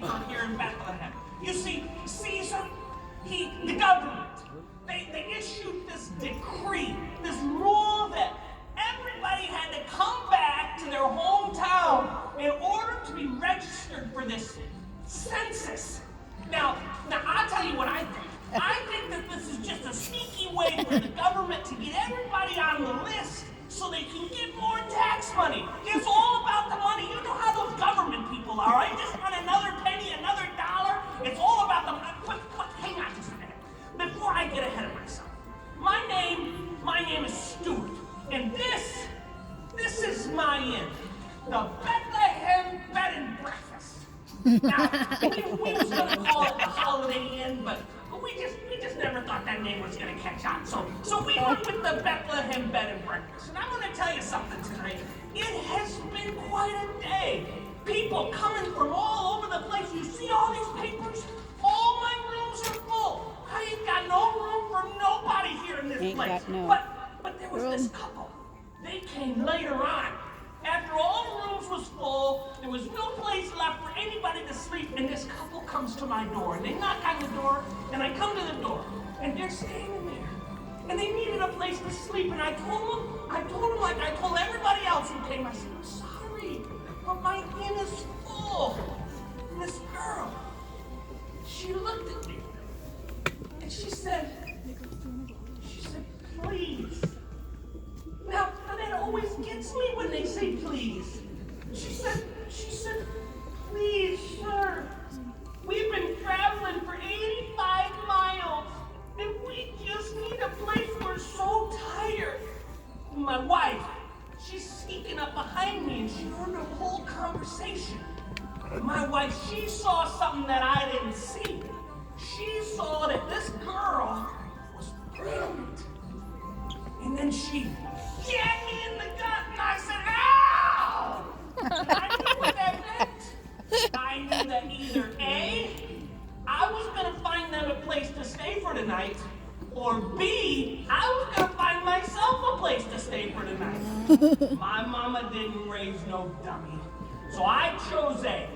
paper here in Bethlehem. You see, Caesar, the government, they issued this decree, this rule that everybody had to come back to their hometown in order to be registered for this census. Now I'll tell you what I think. I think that this is just a sneaky way for the government to get everybody on the list so they can get more tax money. It's all about the money. You know how those government people are, right? Just want another penny, another dollar. It's all about the money. But hang on just a minute. Before I get ahead of myself. My name is Stuart. And this is my inn. The Bethlehem Bed and Breakfast. Now, we was gonna call it the Holiday Inn, but we just never thought that name was gonna catch on. So we went with the Bethlehem Bed and Breakfast. And I'm gonna tell you something tonight. It has been quite a day. People coming from all over the place. You see all these papers? All my rooms are full. I ain't got no room for nobody here in this place. But there was this couple. They came later on. After all the rooms was full, there was no place left for anybody to sleep, and this couple comes to my door. And they knock on the door, and I come to the door, and they're standing there. And they needed a place to sleep, and I told them like I told everybody else who came, I said, I'm sorry, but my inn is full. And this girl, she looked at me, and she said, please. Now that always gets me when they say please. She said, please, sir. We've been traveling for 85 miles, and we just need a place. We're so tired. My wife, she's sneaking up behind me, and she heard the whole conversation. My wife, she saw something that I didn't see. She saw that this girl was pregnant. And then she jabbed me in the gut, and I said, ow! And I knew what that meant. I knew that either A, I was going to find them a place to stay for the night, or B, I was going to find myself a place to stay for the night. My mama didn't raise no dummy. So I chose A.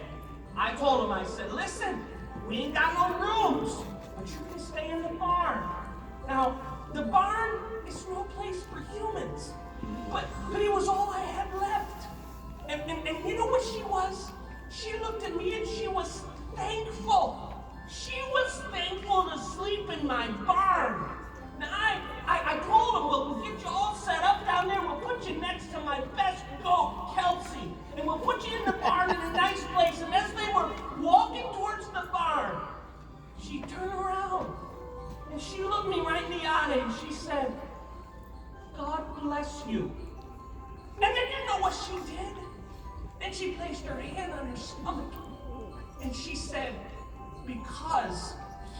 I told him, I said, listen, we ain't got no rooms, but you can stay in the barn. Now, the barn is no place for humans, but it was all I had left. And you know what she was? She looked at me and she was thankful. She was thankful to sleep in my barn. Now I told them, well, we'll get you all set up down there. We'll put you next to my best goat, Kelsey, and we'll put you in the barn in a nice place. And as they were walking towards the barn, she turned around. And she looked me right in the eye and she said, God bless you. And then you know what she did? Then she placed her hand on her stomach and she said, because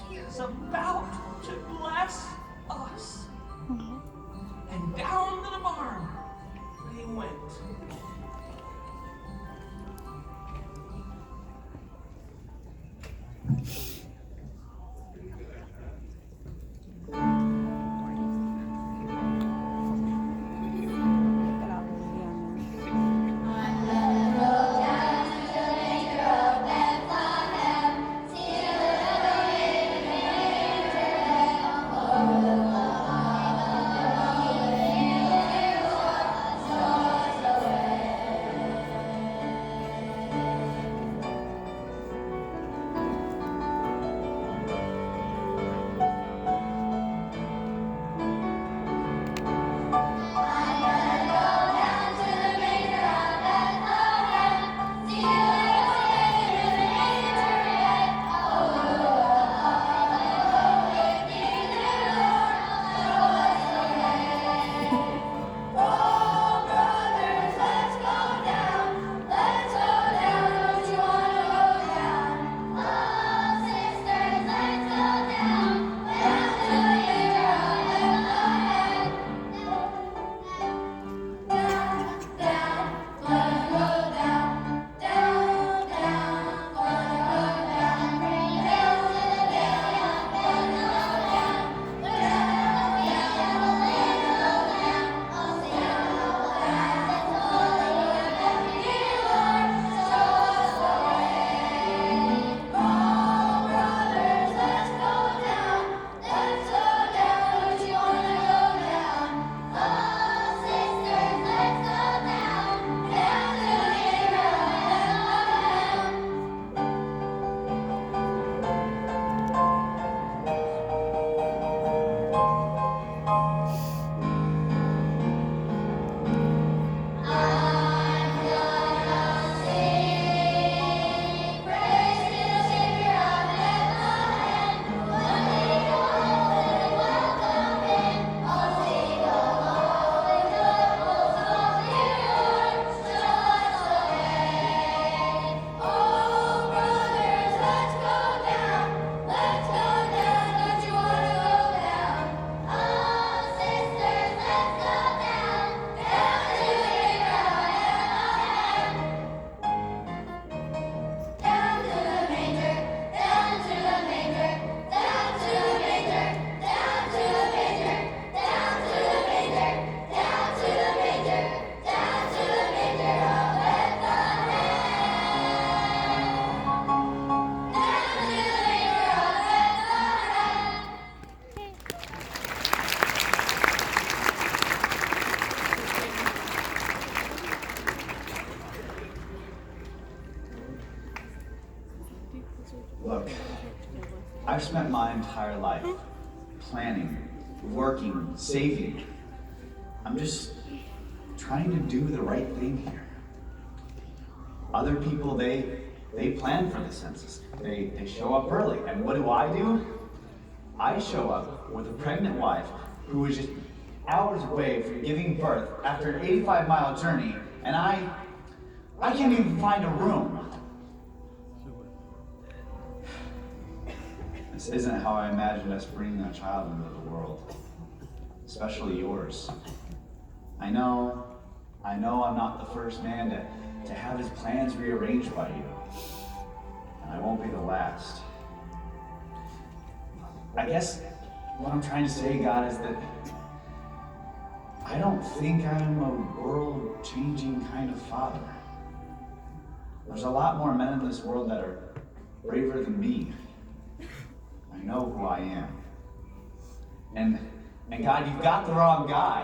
he is about to bless us. And down to the barn they went. Look, I've spent my entire life planning, working, saving. I'm just trying to do the right thing here. Other people, they plan for the census. They show up early. And what do? I show up with a pregnant wife who is just hours away from giving birth after an 85-mile journey, and I can't even find a room. This isn't how I imagined us bringing a child into the world, especially yours. I know I'm not the first man to have his plans rearranged by you, and I won't be the last. I guess what I'm trying to say, God, is that I don't think I'm a world-changing kind of father. There's a lot more men in this world that are braver than me. I know who I am. And God, you've got the wrong guy.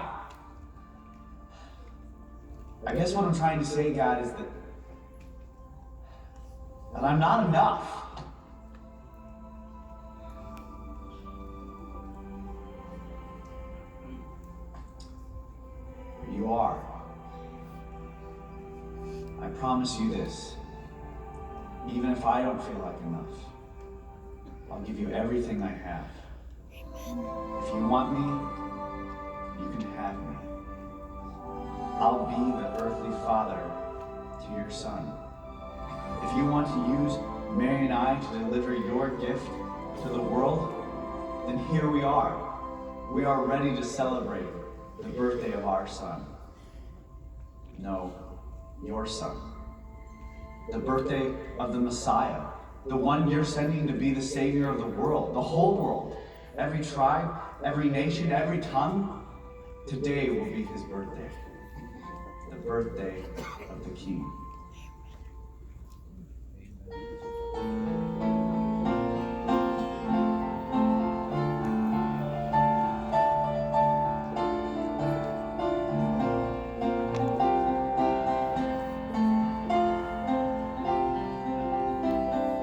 I guess what I'm trying to say, God, is that I'm not enough. But you are. I promise you this. Even if I don't feel like enough, I'll give you everything I have. If you want me, you can have me. I'll be the earthly father to your son. If you want to use Mary and I to deliver your gift to the world, then here we are. We are ready to celebrate the birthday of our son. No, your son. The birthday of the Messiah, the one you're sending to be the Savior of the world, the whole world. Every tribe, every nation, every tongue. Today will be his birthday. The birthday of the King.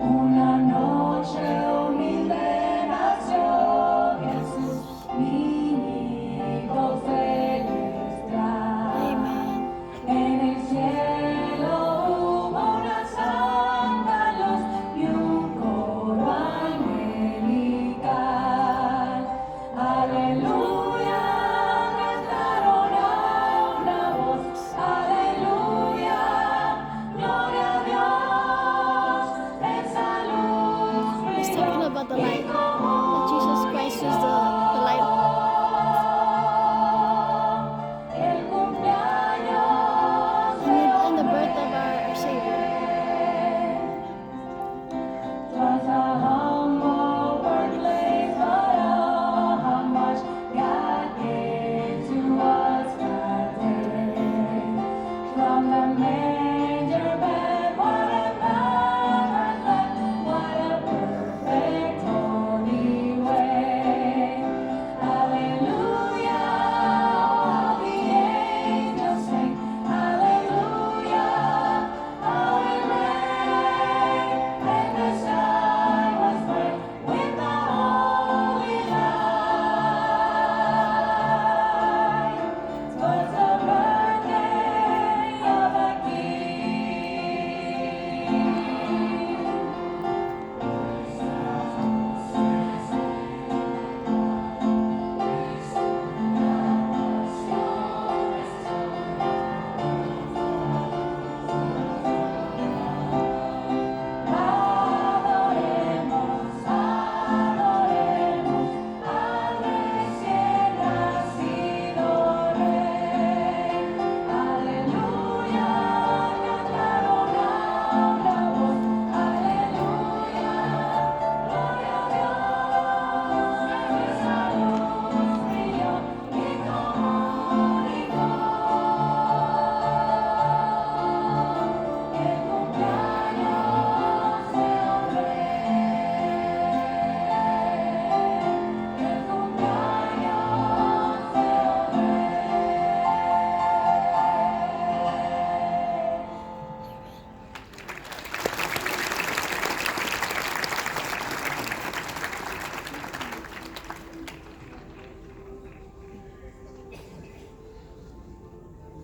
Una noche humilde nació Jesús, niñito feliz trae. En el cielo hubo una santa luz y un coro angelical. Aleluya, cantaron a una voz. Aleluya, gloria a Dios en salud.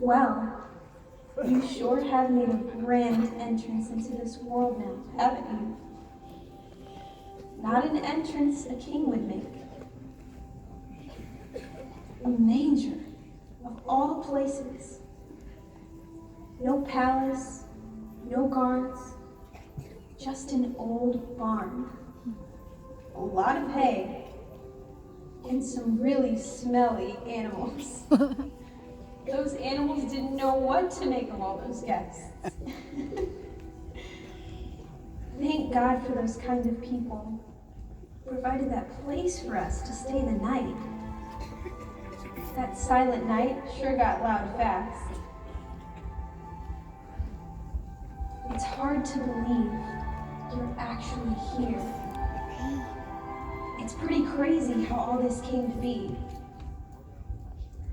Well, you sure have made a grand entrance into this world now, haven't you? Not an entrance a king would make. A manger, of all places. No palace, no guards, just an old barn. A lot of hay, and some really smelly animals. Those animals didn't know what to make of all those guests. Thank God for those kind of people who provided that place for us to stay the night. That silent night sure got loud fast. It's hard to believe you're actually here. It's pretty crazy how all this came to be.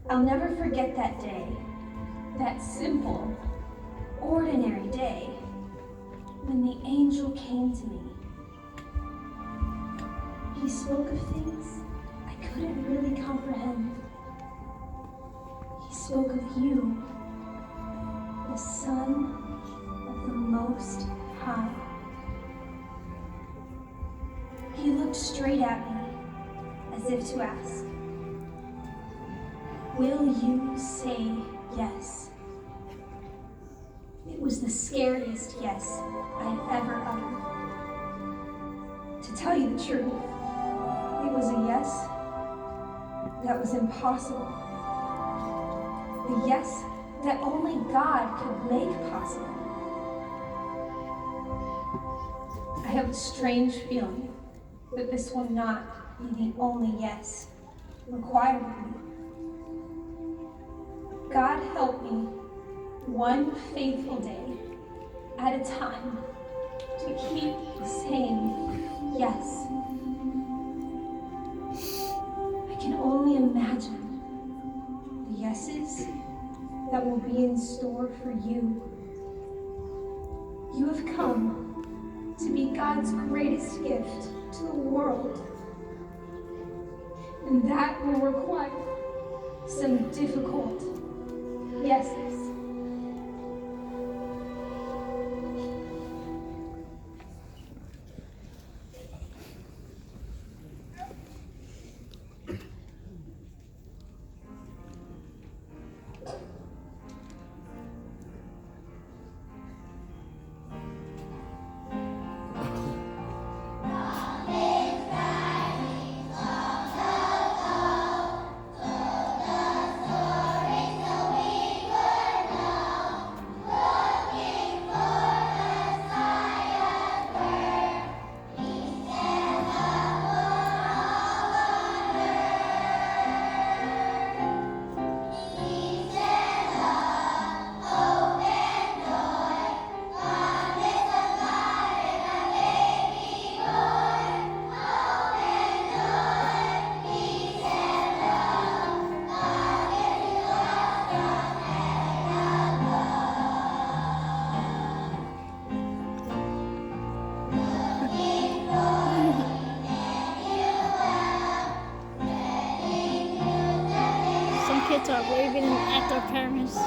I'll never forget that day, that simple, ordinary day, when the angel came to me. He spoke of things I couldn't really comprehend. He spoke of you, the Son of the Most High. He looked straight at me, as if to ask, will you say yes? It was the scariest yes I'd ever uttered. To tell you the truth, it was a yes that was impossible. A yes that only God could make possible. I have a strange feeling that this will not be the only yes required of me. God help me one faithful day at a time to keep saying yes. I can only imagine the yeses that will be in store for you. You have come to be God's greatest gift to the world. And that will require some difficult yeses. Some kids are waving at their parents.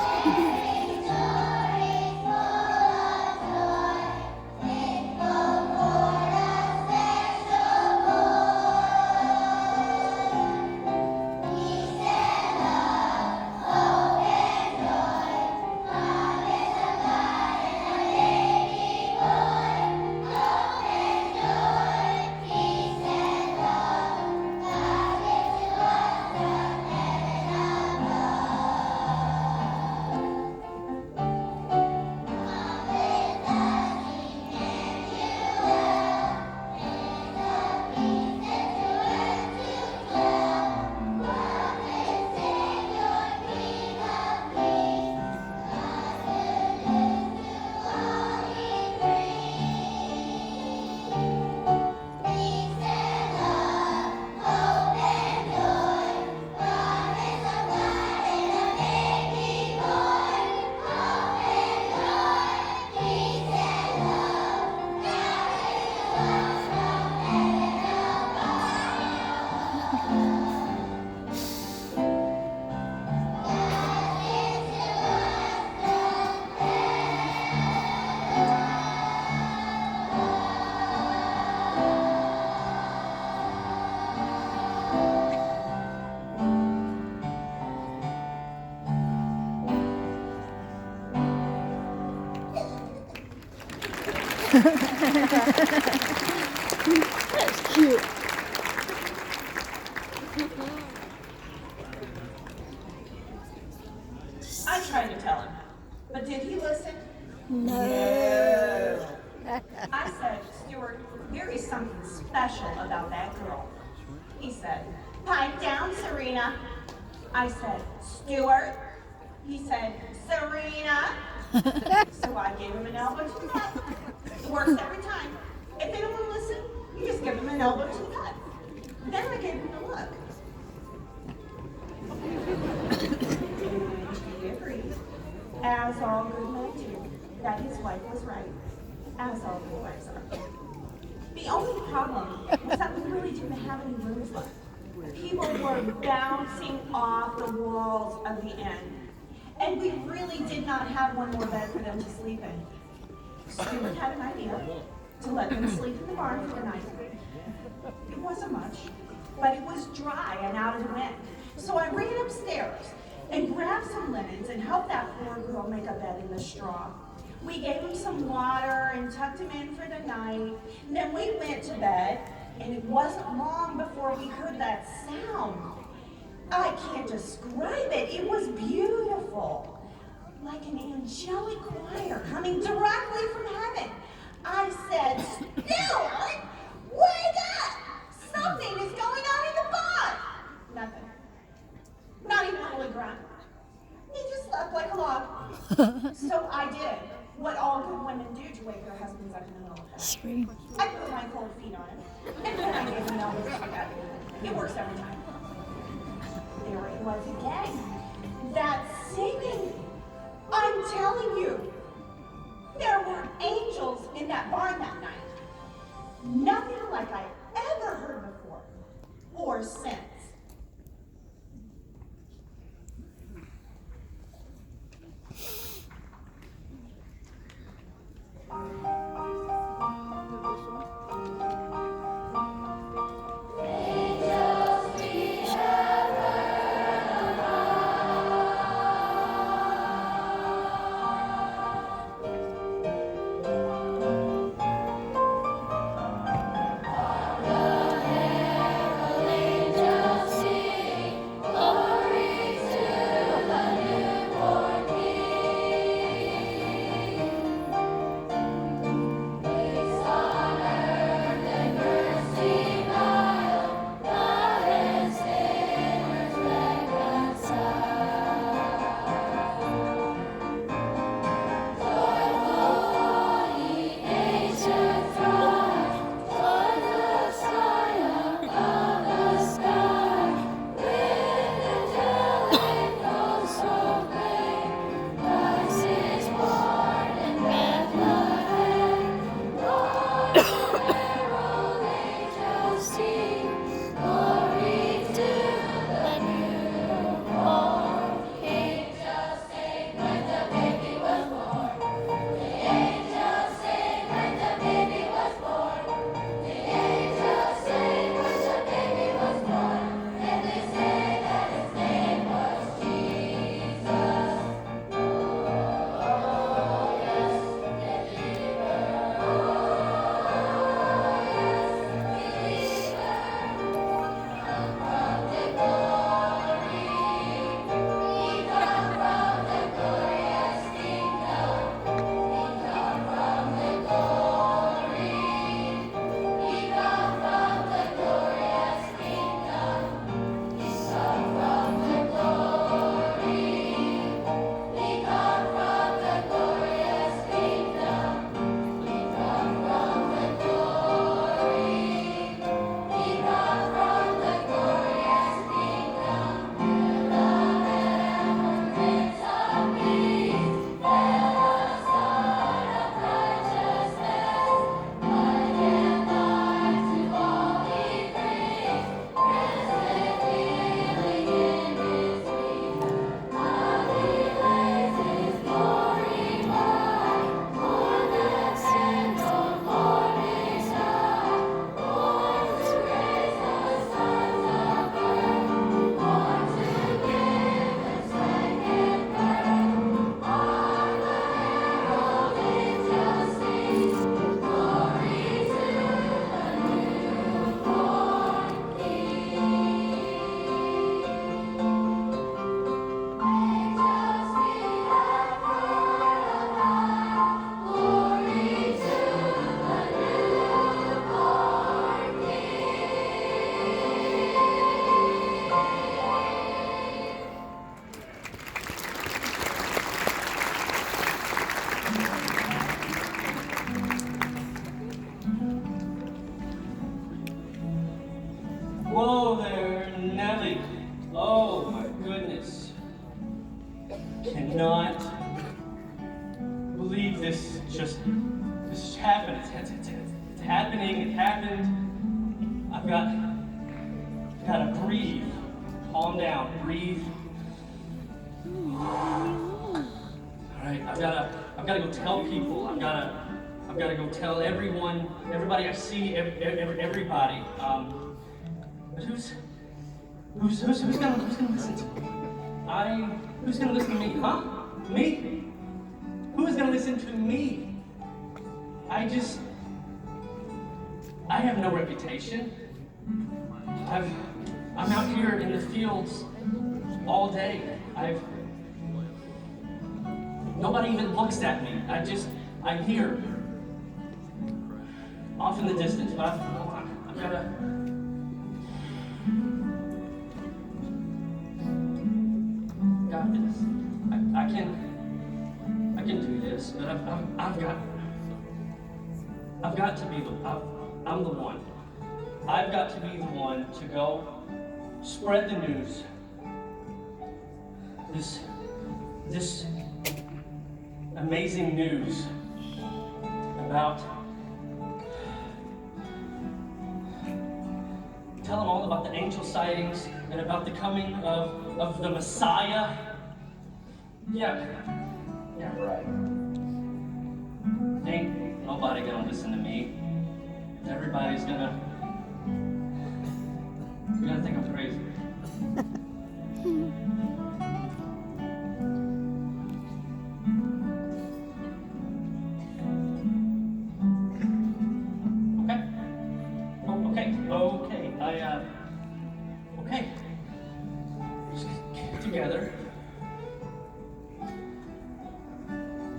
That's cute. I tried to tell him, but did he listen? No. I said, Stuart, there is something special about that girl. He said, pipe down, Serena. I said, Stuart. He said, Serena. So I gave him an elbow to the gut. It works every time. If they don't want to listen, you just give them an elbow to the gut. Then I gave him the look. And he agreed, as all good men do, that his wife was right, as all good wives are. The only problem was that we really didn't have any rooms left. People were bouncing off the walls of the inn, and we really did not have one more bed for them to sleep in. Stuart had an idea to let them sleep in the barn for the night. It wasn't much, but it was dry and out of the wind. So I ran upstairs and grabbed some linens and helped that poor girl make a bed in the straw. We gave him some water and tucked him in for the night. And then we went to bed, and it wasn't long before we heard that sound. I can't describe it. It was beautiful. Like an angelic choir coming directly from heaven. I said, Stuart, wake up! Something is going on in the barn. Nothing. Not even a little grunt. He just slept like a log. So I did what all good women do to wake their husbands up in the middle of the night. Scream. I put my cold feet on him, and then I gave him elbows to the gut. It works every time. There it was again. That singing. I'm telling you, there were angels in that barn that night. Nothing like I ever heard before or since. Whoa there, Nelly. Oh my goodness. Cannot believe this just happened. It's happening. It happened. I've gotta breathe. Calm down. Breathe. All right. I've gotta go tell people. I've gotta go tell everybody I see, everybody. But who's gonna listen to me? Who's gonna listen to me? Huh? Me? Who is gonna listen to me? I have no reputation. I'm out here in the fields all day. Nobody even looks at me. I'm here. Off in the distance, but I've gotta. Got this. I can do this, but I've got to be I'm the one. I've got to be the one to go spread the news. This amazing news about. Tell them all about the angel sightings and about the coming of the Messiah. Yeah, right. Ain't nobody gonna listen to me. Everybody's gonna think I'm crazy. Okay. Just get together.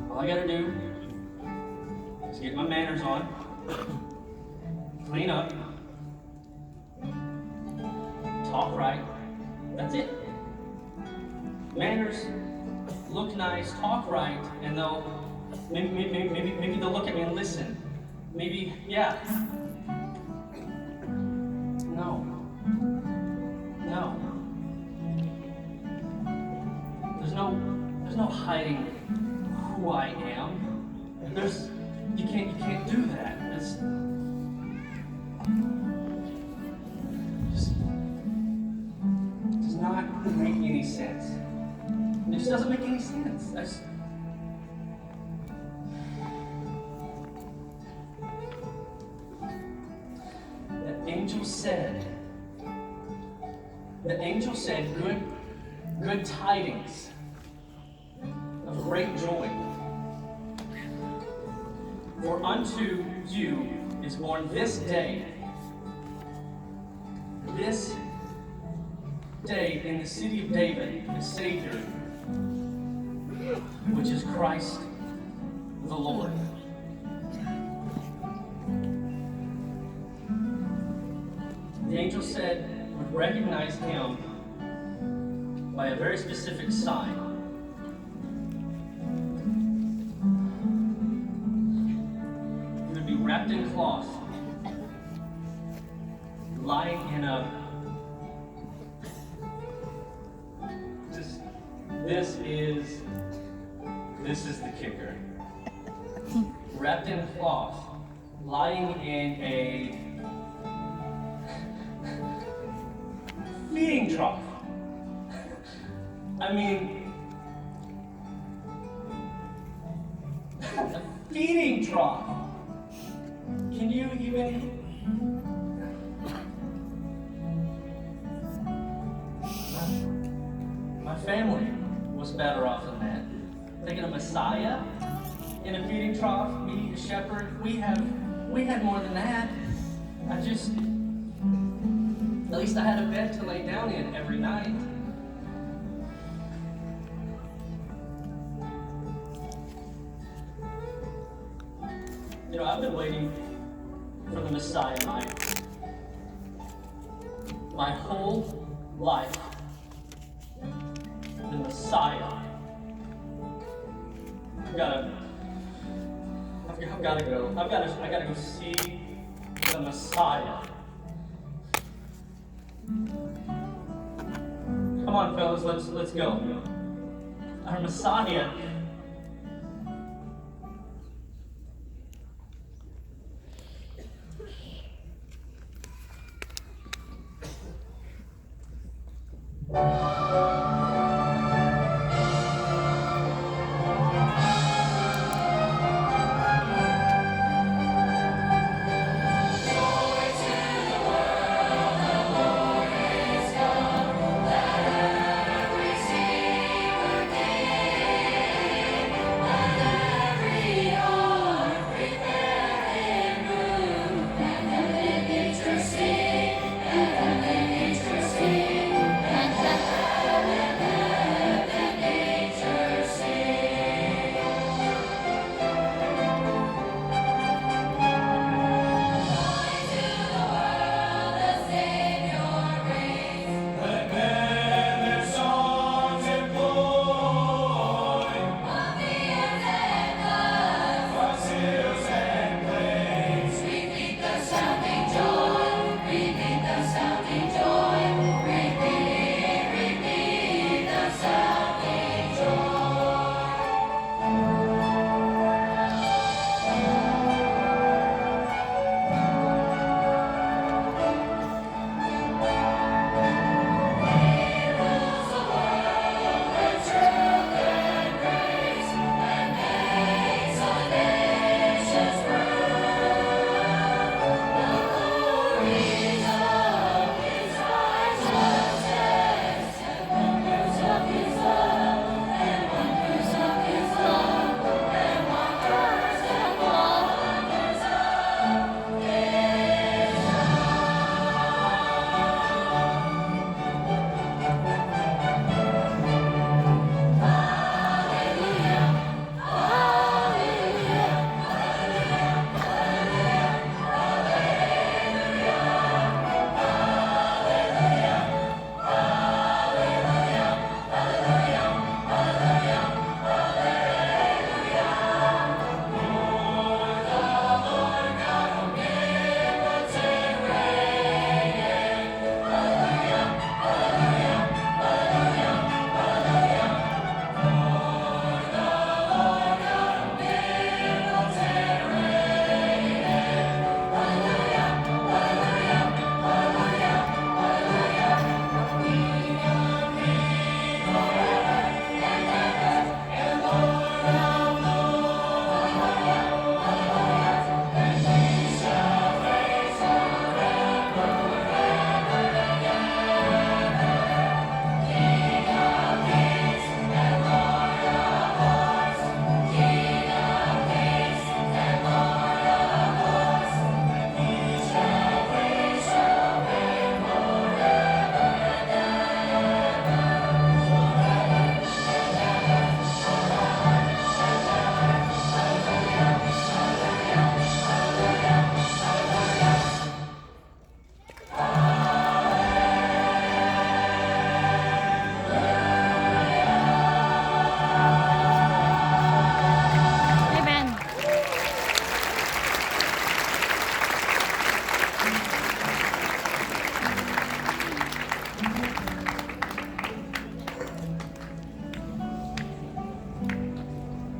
All I gotta do is get my manners on, clean up, talk right. That's it. Manners, look nice, talk right, and maybe they'll look at me and listen. Maybe, yeah. There's no hiding who I am. You can't do that. It's does not make any sense. It just doesn't make any sense. The angel said, good tidings of great joy. For unto you is born this day in the city of David, a Savior, which is Christ the Lord. The angel said, would recognize him by a very specific sign. He would be wrapped in cloth, lying in a. This is the kicker. Wrapped in cloth, lying in a feeding trough. I mean, a feeding trough. Can you even? My family was better off than that. Thinking a Messiah in a feeding trough, me, a shepherd, we had more than that. At least I had a bed to lay down in every night. You know, I've been waiting for the Messiah my whole life. The Messiah. I've gotta go. I gotta go see the Messiah. Come on, fellas, let's go. Our Messiah.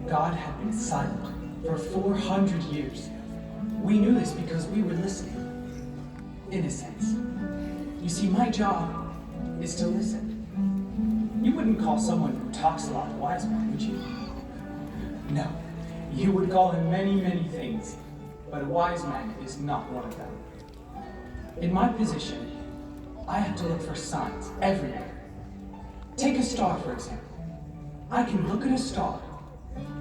God had been silent for 400 years. We knew this because we were listening. In a sense. You see, my job is to listen. You wouldn't call someone who talks a lot a wise man, would you? No. You would call him many, many things, but a wise man is not one of them. In my position, I have to look for signs everywhere. Take a star, for example. I can look at a star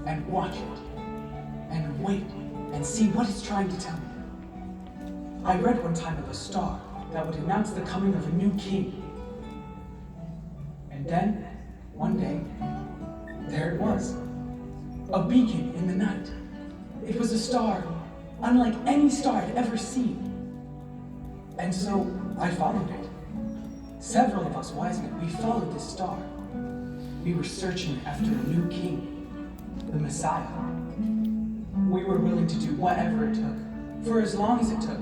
and watch it, and wait and see what it's trying to tell me. I read one time of a star that would announce the coming of a new king. And then, one day, there it was. A beacon in the night. It was a star unlike any star I'd ever seen. And so I followed it. Several of us wise men, we followed this star. We were searching after a new king, the Messiah. We were willing to do whatever it took, for as long as it took,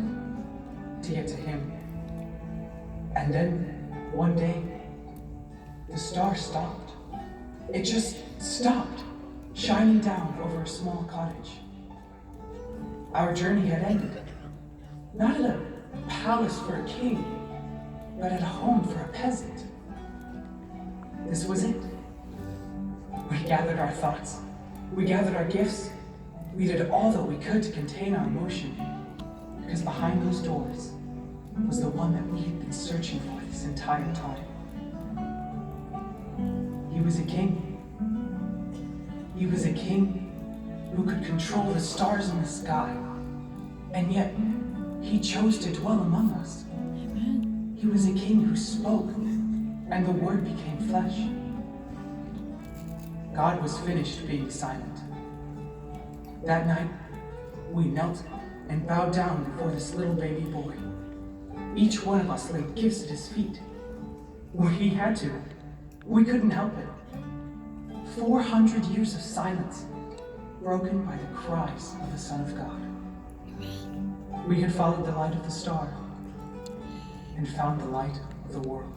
to get to him. And then, one day, the star stopped. It just stopped, shining down over a small cottage. Our journey had ended. Not at a palace for a king, but at a home for a peasant. This was it. We gathered our thoughts. We gathered our gifts. We did all that we could to contain our emotion, because behind those doors was the one that we had been searching for this entire time. He was a king. He was a king who could control the stars in the sky, and yet he chose to dwell among us. He was a king who spoke, and the word became flesh. God was finished being silent. That night, we knelt and bowed down before this little baby boy. Each one of us laid gifts at his feet. We had to. We couldn't help it. 400 years of silence, broken by the cries of the Son of God. We had followed the light of the star and found the light of the world.